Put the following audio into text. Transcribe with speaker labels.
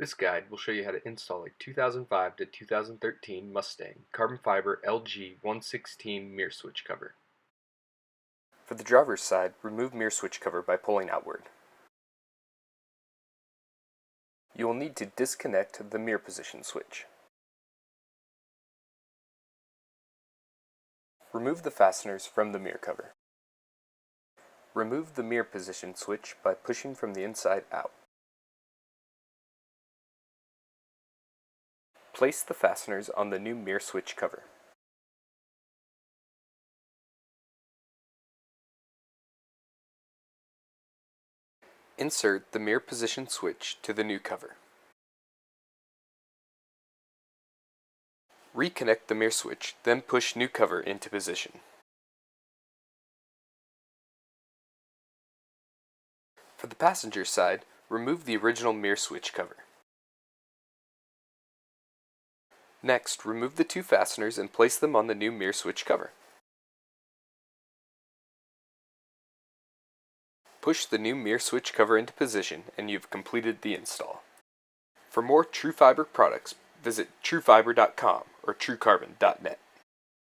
Speaker 1: This guide will show you how to install a 2005 to 2013 Mustang carbon fiber LG116 mirror switch cover. For the driver's side, remove mirror switch cover by pulling outward. You will need to disconnect the mirror position switch. Remove the fasteners from the mirror cover. Remove the mirror position switch by pushing from the inside out. Place the fasteners on the new mirror switch cover. Insert the mirror position switch to the new cover. Reconnect the mirror switch, then push new cover into position. For the passenger side, remove the original mirror switch cover. Next, remove the two fasteners and place them on the new mirror switch cover. Push the new mirror switch cover into position and you've completed the install. For more Trufiber products, visit trufiber.com or trucarbon.net.